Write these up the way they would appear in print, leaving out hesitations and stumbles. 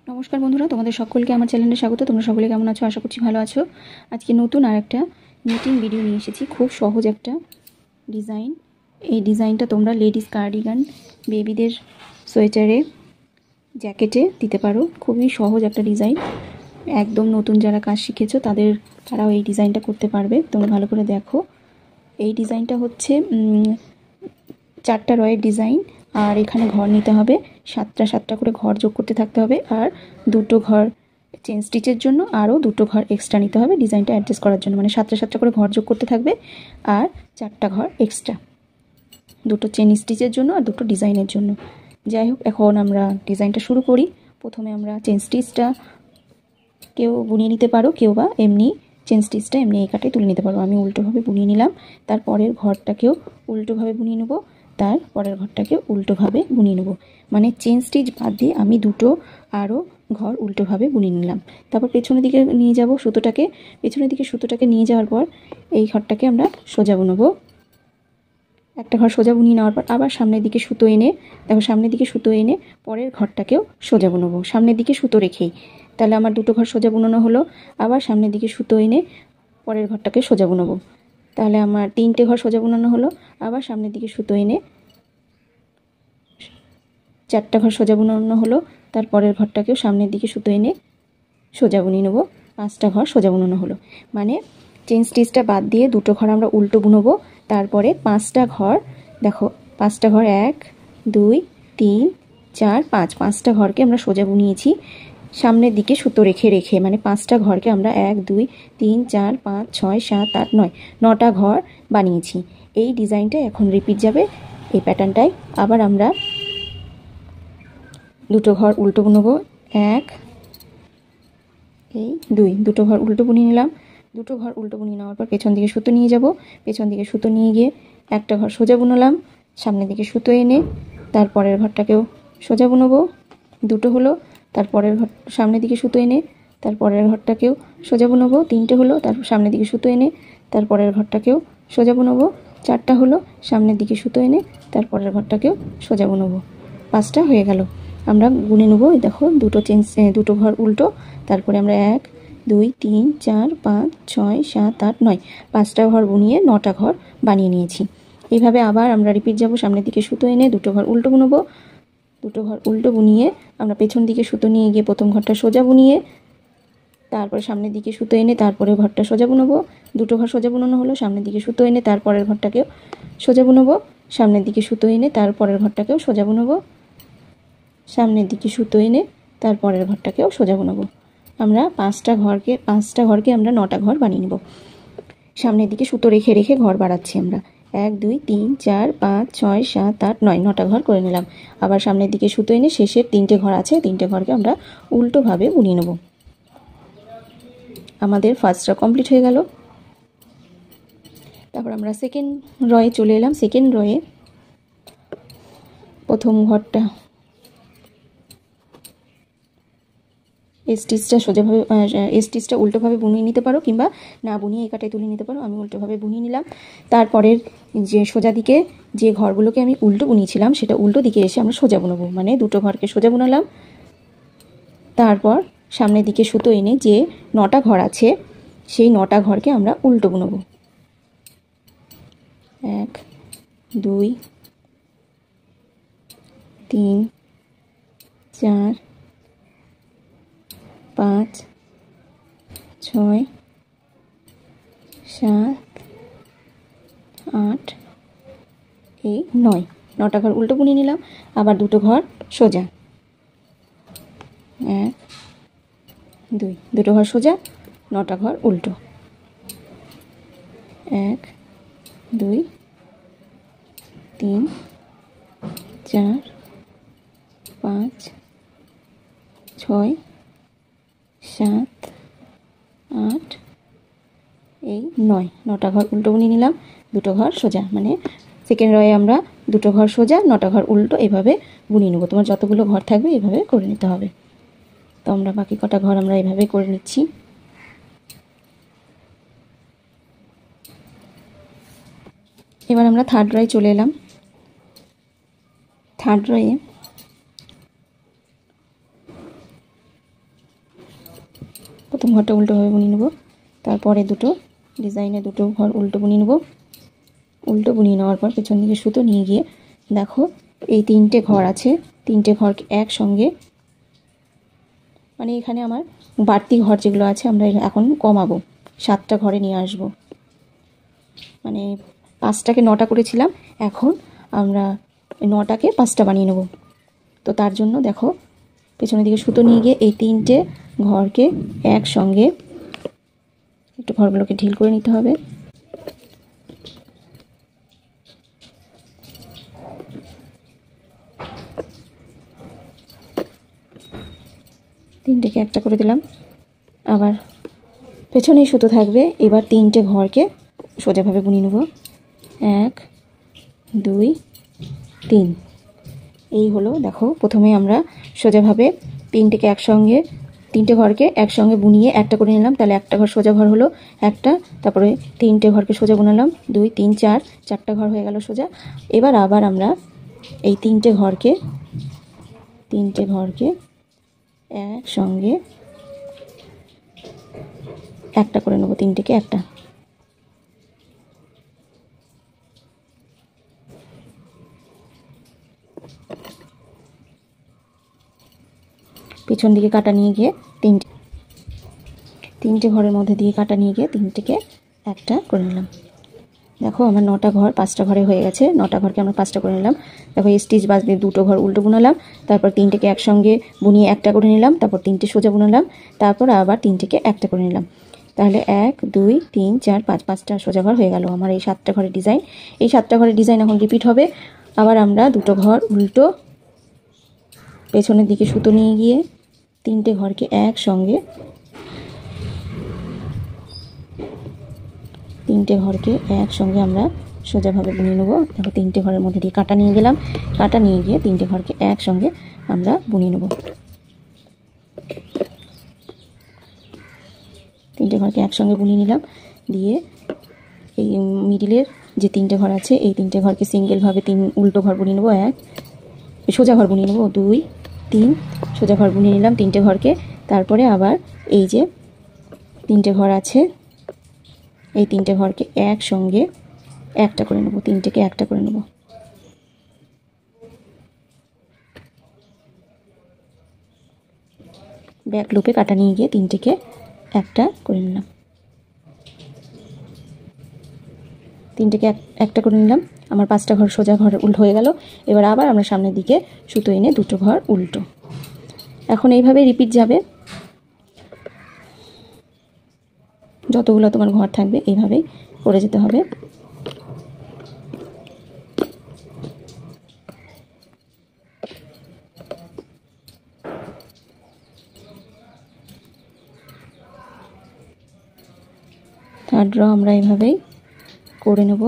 নমস্কার বন্ধুরা, তোমাদের সকলকে আমার চ্যানেলে স্বাগত। তোমরা সকলে কেমন আছো? আশা করছি ভালো আছো। আজকে নতুন আর একটা নিটিং ভিডিও নিয়ে এসেছি। খুব সহজ একটা ডিজাইন। এই ডিজাইনটা তোমরা লেডিস কার্ডিগান, বেবিদের সোয়েটারে, জ্যাকেটে দিতে পারো। খুবই সহজ একটা ডিজাইন। একদম নতুন যারা কাজ শিখেছো তারাও এই ডিজাইনটা করতে পারবে। তোমরা ভালো করে দেখো। এই ডিজাইনটা হচ্ছে 4টা রয়ের ডিজাইন। আর এখানে ঘর নিতে হবে 7টা করে ঘর যোগ করতে থাকতে হবে। আর 2টো ঘর চেন স্টিচের জন্য আরও 2টো ঘর এক্সট্রা নিতে হবে ডিজাইনটা অ্যাডজাস্ট করার জন্য। মানে 7টা করে ঘর যোগ করতে থাকবে আর 4টা ঘর এক্সট্রা, 2টো চেন স্টিচের জন্য আর 2টো ডিজাইনের জন্য। যাই হোক, এখন আমরা ডিজাইনটা শুরু করি। প্রথমে আমরা চেন স্টিচটা কেউ বুনিয়ে নিতে পারো, কেউ বা এমনি চেন স্টিচটা এমনি এই কাটায় তুলে নিতে পারো। আমি উল্টোভাবে বুনিয়ে নিলাম। তারপরের ঘরটাকেও উল্টোভাবে বুনিয়ে নেবো, তারপরের ঘরটাকে উল্টোভাবে বুনিয়ে নেব। মানে চেন স্টিচ বাদ দিয়ে আমি 2টো আরও ঘর উল্টোভাবে বুনিয়ে নিলাম। তারপর পেছনের দিকে নিয়ে যাব সুতোটাকে। পেছনের দিকে সুতোটাকে নিয়ে যাওয়ার পর এই ঘরটাকে আমরা সোজা বুনবো। একটা ঘর সোজা বুনিয়ে নেওয়ার পর আবার সামনের দিকে সুতো এনে, দেখো সামনের দিকে সুতো এনে পরের ঘরটাকেও সোজা বুনবো সামনের দিকে সুতো রেখেই। তাহলে আমার 2টো ঘর সোজা বুনানো হলো। আবার সামনের দিকে সুতো এনে পরের ঘরটাকে সোজা বুনবো। তাহলে আমার 3টে ঘর সোজা বুনানো হলো। আবার সামনের দিকে সুতো এনে 4টা ঘর সোজা বুনানো হলো। তারপরের ঘরটাকেও সামনের দিকে সুতো এনে সোজা বুনিয়ে নেবো। 5টা ঘর সোজা বুনানো হলো। মানে চেন স্টিচটা বাদ দিয়ে 2টো ঘর আমরা উল্টো বুনবো। তারপরে 5টা ঘর, দেখো 5টা ঘর 1 2 3 4 5, 5টা ঘরকে আমরা সোজা বুনিয়েছি সামনের দিকে সুতো রেখে রেখে। মানে 5টা ঘরকে আমরা 1 2 3 4 5 6 7 8 9, 9টা ঘর বানিয়েছি। এই ডিজাইনটা এখন রিপিট যাবে এই প্যাটার্নটাই। আবার আমরা 2টো ঘর উল্টো বুনবো। 1 এই 2, 2টো ঘর উল্টো বুনিয়ে নিলাম। 2টো ঘর উল্টো বুনিয়ে নেওয়ার পর পেছন দিকে সুতো নিয়ে যাব। পেছন দিকে সুতো নিয়ে গিয়ে একটা ঘর সোজা বুনলাম। সামনের দিকে সুতো এনে তারপরের ঘরটাকেও সোজা বুনবো। 2টো হলো। তারপরের ঘর সামনের দিকে সুতো এনে তারপরের ঘরটাকেও সোজা বুনবো। 3টে হলো। তারপর সামনের দিকে সুতো এনে তারপরের ঘরটাকেও সোজা বুনবো। 4টা হলো। সামনের দিকে সুতো এনে তারপরের ঘরটাকেও সোজা বুনবো। 5টা হয়ে গেল। আমরা গুনে নেবো। দেখো 2টো ঘর উল্টো। তারপরে আমরা 1 2 3 4 5 6 7 8 9, 5টা ঘর বুনিয়ে 9টা ঘর বানিয়ে নিয়েছি। এইভাবে আবার আমরা রিপিট যাব। সামনের দিকে সুতো এনে 2টো ঘর উল্টো বুনবো। 2টো ঘর উল্টো বুনিয়ে আমরা পেছন দিকে সুতো নিয়ে গিয়ে প্রথম ঘরটা সোজা বুনিয়ে তারপরে সামনের দিকে সুতো এনে তারপরে ঘরটা সোজা বুনবো। 2টো ঘর সোজা বুনানো হলো। সামনের দিকে সুতো এনে তারপরের ঘরটাকেও সোজা বুনবো। সামনের দিকে সুতো এনে তারপরের ঘরটাকেও সোজা বুনবো। সামনের দিকে সুতো এনে তারপরের ঘরটাকেও সোজা বুনবো। আমরা 5টা ঘরকে আমরা 9টা ঘর বানিয়ে নেব। সামনের দিকে সুতো রেখে রেখে ঘর বাড়াচ্ছি আমরা। 1 2 3 4 5 6 7 8 9, 9টা ঘর করে নিলাম। আবার সামনের দিকে সুতো এনে শেষের 3টে ঘর আছে, 3টে ঘরকে আমরা উল্টোভাবে বুনিয়ে নেব। আমাদের ফার্স্টটা কমপ্লিট হয়ে গেল। তারপর আমরা সেকেন্ড রয়ে চলে এলাম। সেকেন্ড রয়ে প্রথম ঘরটা স্টিচটা উল্টোভাবে বুনিয়ে নিতে পারো, কিংবা না বুনিয়ে এই কাটায় তুলে নিতে পারো। আমি উল্টোভাবে বুনিয়ে নিলাম। তারপরের যে সোজা দিকে যে ঘরগুলোকে আমি উল্টো বুনিয়েছিলাম সেটা উল্টো দিকে এসে আমরা সোজা বুনবো। মানে 2টো ঘরকে সোজা বুনালাম। তারপর সামনের দিকে সুতো এনে যে 9টা ঘর আছে সেই 9টা ঘরকে আমরা উল্টো বুনবো। 1 2 3 4 5 6 7 8 এই 9, 9টা ঘর উল্টো বুনিয়ে নিলাম। আবার 2টো ঘর সোজা। 1 2, 2টো ঘর সোজা, 9টা ঘর উল্টো। 1 2 3 4 5 6 7 8 এই 9, 9টা ঘর উল্টো বুনিয়ে নিলাম। 2টো ঘর সোজা। মানে সেকেন্ড রয়ে আমরা 2টো ঘর সোজা, 9টা ঘর উল্টো এভাবে বুনিয়ে নেবো। তোমার যতগুলো ঘর থাকবে এভাবে করে নিতে হবে। তো আমরা বাকি কটা ঘর আমরা এভাবে করে নিচ্ছি। এবার আমরা থার্ড রয়ে চলে এলাম। থার্ড রয়ে প্রথম ঘরটা উল্টোভাবে বুনিয়ে নেব, তারপরে দুটো ডিজাইনে দুটো ঘর উল্টো বুনিয়ে নেব। উল্টো বুনিয়ে নেওয়ার পর পেছন দিকে সুতো নিয়ে গিয়ে দেখো এই 3টে ঘর আছে, 3টে ঘরকে একসঙ্গে, মানে এখানে আমার বাড়তি ঘর যেগুলো আছে আমরা এখন কমাবো, 7টা ঘরে নিয়ে আসব। মানে 5টাকে 9টা করেছিলাম, এখন আমরা 9টাকে 5টা বানিয়ে নেব। তো তার জন্য দেখো পেছনের দিকে সুতো নিয়ে গিয়ে এই 3টে ঘরকে একসঙ্গে, একটু ঘরগুলোকে ঢিল করে নিতে হবে। তিনটেকে একটা করে দিলাম, আবার পেছনেই সুতো থাকবে। এবার 3টে ঘরকে সোজাভাবে বুনিয়ে নেব, 1 2 3। এই হলো দেখো, প্রথমে আমরা সোজাভাবে 3টে ঘরকে একসঙ্গে বুনিয়ে একটা করে নিলাম, তাহলে একটা ঘর সোজা ঘর হলো একটা, তারপরে 3টে ঘরকে সোজা বুনালাম, 2 3 4, 4টা ঘর হয়ে গেল সোজা। এবার আবার আমরা এই 3টে ঘরকে একসঙ্গে একটা করে নেব, 3টেকে একটা। পিছন দিকে কাটা নিয়ে গিয়ে 3টে ঘরের মধ্যে দিয়ে কাটা নিয়ে গিয়ে 3টেকে একটা করে নিলাম। দেখো আমার 9টা ঘর 5টা ঘরে হয়ে গেছে, 9টা ঘরকে আমরা 5টা করে নিলাম। দেখো এই স্টিচ বাদ দিয়ে দুটো ঘর উল্টো বুনালাম, তারপর 3টেকে একসঙ্গে বুনিয়ে একটা করে নিলাম, তারপর 3টে সোজা বুনালাম, তারপর আবার 3টেকে একটা করে নিলাম। তাহলে 1 2 3 4 5, 5টা সোজা ঘর হয়ে গেল আমার এই 7টা ঘরের ডিজাইন। এই 7টা ঘরের ডিজাইন এখন রিপিট হবে। আবার আমরা দুটো ঘর উল্টো পেছনের দিকে সুতো নিয়ে গিয়ে 3টে ঘরকে একসঙ্গে, 3টে ঘরকে একসঙ্গে আমরা সোজাভাবে বুনিয়ে নেব। দেখো 3টে ঘরের মধ্যে দিয়ে কাটা নিয়ে গেলাম, কাটা নিয়ে গিয়ে 3টে ঘরকে একসঙ্গে আমরা বুনিয়ে নেব। 3টে ঘরকে একসঙ্গে বুনিয়ে নিলাম, দিয়ে এই মিডিলের যে 3টে ঘর আছে এই 3টে ঘরকে সিঙ্গেলভাবে 3 উল্টো ঘর বুনিয়ে নেব, 1 সোজা ঘর বুনিয়ে নেব, 2 3 সোজা ঘর বুনিয়ে নিলাম 3টে ঘরকে। তারপরে আবার এই যে 3টে ঘর আছে এই 3টে ঘরকে একসঙ্গে একটা করে নেব, 3টেকে একটা করে নেব। ব্যাক লুপে কাটা নিয়ে গিয়ে 3টেকে একটা করে নিলাম, 3টেকে একটা করে নিলাম। আমার 5টা ঘর সোজা ঘর উল্টো হয়ে গেল। এবার আবার আমরা সামনের দিকে সুতো এনে দুটো ঘর উল্টো। এখন এইভাবে রিপিট যাবে, যতগুলো তোমার ঘর থাকবে এইভাবেই করে যেতে হবে। থার্ড র আমরা এইভাবেই করে নেব।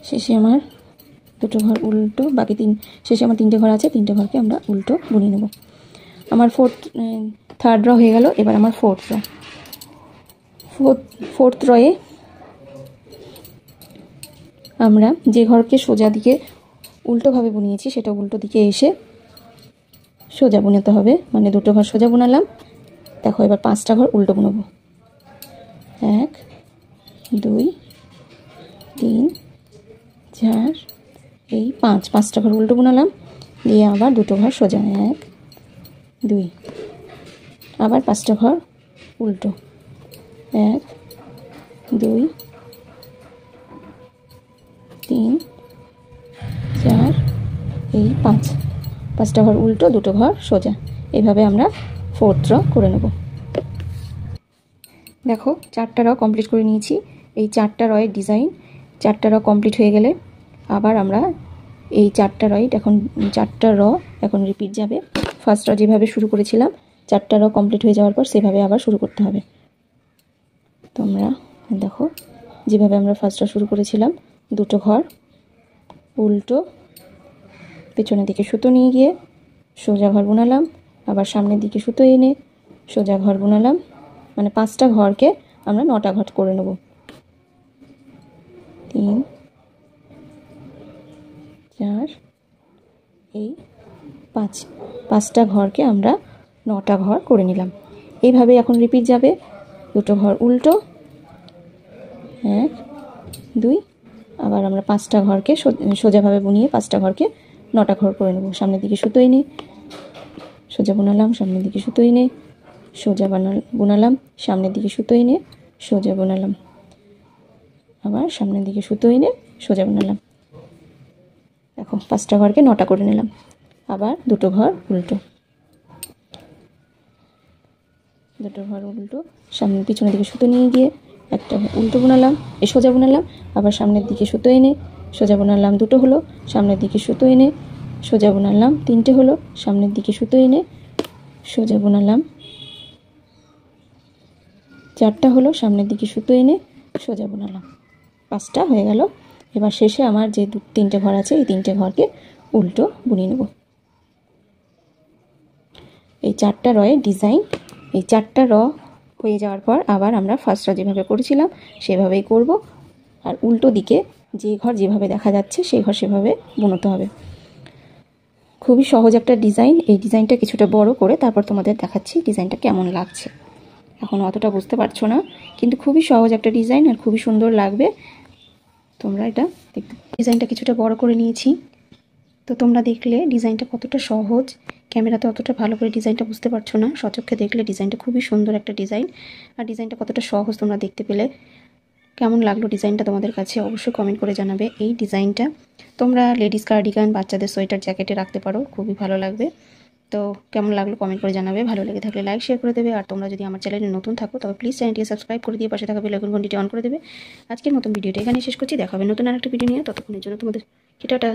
শেষে আমার দুটো ঘর উল্টো, বাকি শেষে আমার 3টে ঘর আছে, 3টে ঘরকে আমরা উল্টো বুনিয়ে নেব। আমার থার্ড র হয়ে গেল। এবার আমার ফোর্থ রয়ে আমরা যে ঘরকে সোজা দিকে উল্টোভাবে বুনিয়েছি সেটা উল্টো দিকে এসে সোজা বুনাতে হবে, মানে দুটো ঘর সোজা বুনালাম। দেখো এবার 5টা ঘর উল্টো বুনবো, 1 2 3 4 এই 5টা ঘর উল্টো বুনালাম, দিয়ে আবার দুটো ঘর সোজা, 1 2, আবার 5টা ঘর উল্টো, 1 2 3 4 এই 5টা ঘর উল্টো, দুটো ঘর সোজা। এইভাবে আমরা ফোর্থ র করে নেব। দেখো 4টা র কমপ্লিট করে নিয়েছি। এই 4টা রয়ের ডিজাইন 4টা র কমপ্লিট হয়ে গেলে আবার আমরা এই 4টা র এখন রিপিট যাবে। ফার্স্ট র যেভাবে শুরু করেছিলাম 4টা র কমপ্লিট হয়ে যাওয়ার পর সেভাবে আবার শুরু করতে হবে। তোমরা দেখো যেভাবে আমরা ফার্স্ট র শুরু করেছিলাম, 2টো ঘর উল্টো পেছনের দিকে সুতো নিয়ে গিয়ে সোজা ঘর বুনালাম, আবার সামনের দিকে সুতো এনে সোজা ঘর বুনালাম, মানে 5টা ঘরকে আমরা 9টা ঘর করে নেব। 3 4 এই 5টা ঘরকে আমরা 9টা ঘর করে নিলাম। এইভাবে এখন রিপিট যাবে। 2টো ঘর উল্টো 1 2, আবার আমরা 5টা ঘরকে সোজাভাবে বুনিয়ে 5টা ঘরকে 9টা ঘর করে নেব। সামনের দিকে সুতো এনে সোজা বুনালাম, সামনের দিকে সুতো এনে সোজা বুনালাম, সামনের দিকে সুতো এনে সোজা বুনালাম, আবার সামনের দিকে সুতো এনে সোজা বুনালাম। দেখো 5টা ঘরকে 9টা করে নিলাম। আবার 2টো ঘর উল্টো, 2টো ঘর উল্টো, সামনের পিছনের দিকে সুতো নিয়ে গিয়ে একটা উল্টো বুনালাম, সোজা বুনালাম, আবার সামনের দিকে সুতো এনে সোজা বুনালাম, 2টো হলো, সামনের দিকে সুতো এনে সোজা বুনালাম, 3টে হলো, সামনের দিকে সুতো এনে সোজা বুনালাম, 4টা হলো, সামনের দিকে সুতো এনে সোজা বুনালাম। 5টা হয়ে গেল। এবার শেষে আমার যে 3টে ঘর আছে এই 3টে ঘরকে উল্টো বুনিয়ে নেব। এই 4টা রয়ের ডিজাইন, এই 4টা র হয়ে যাওয়ার পর আবার আমরা ফার্স্ট র যেভাবে করেছিলাম সেভাবেই করব। আর উল্টো দিকে যে ঘর যেভাবে দেখা যাচ্ছে সেই ঘর সেভাবে বুনতে হবে। খুবই সহজ একটা ডিজাইন। এই ডিজাইনটা কিছুটা বড় করে তারপর তোমাদের দেখাচ্ছি ডিজাইনটা কেমন লাগছে। এখন অতটা বুঝতে পারছো না, কিন্তু খুবই সহজ একটা ডিজাইন আর খুবই সুন্দর লাগবে। তোমরা এটা দেখতে, ডিজাইনটা কিছুটা বড় করে নিয়েছি, তো তোমরা দেখলে ডিজাইনটা কতটা সহজ। ক্যামেরাতে অতটা ভালো করে ডিজাইনটা বুঝতে পারছো না, সচক্ষে দেখলে ডিজাইনটা খুবই সুন্দর একটা ডিজাইন। আর ডিজাইনটা কতটা সহজ তোমরা দেখতে পেলে। কেমন লাগলো ডিজাইনটা তোমাদের কাছে অবশ্যই কমেন্ট করে জানাবে। এই ডিজাইনটা তোমরা লেডিস কার্ডিগান, বাচ্চাদের সোয়েটার, জ্যাকেটে রাখতে পারো, খুবই ভালো লাগবে। তো কেমন লাগলো কমেন্ট করে জানাবে। ভালো লেগে থাকলে লাইক শেয়ার করে দেবে। আর তোমরা যদি আমার চ্যানেলে নতুন থাকো তবে প্লিজ চ্যানেলটিকে সাবস্ক্রাইব করে দিয়ে পাশে থাকা বেল আইকন ঘন্টিটি অন করে দেবে। আজকের মতন ভিডিওটা এখানে শেষ করছি। দেখা হবে নতুন আরেকটা ভিডিও নিয়ে। ততক্ষণের জন্য তোমাদের টাটা।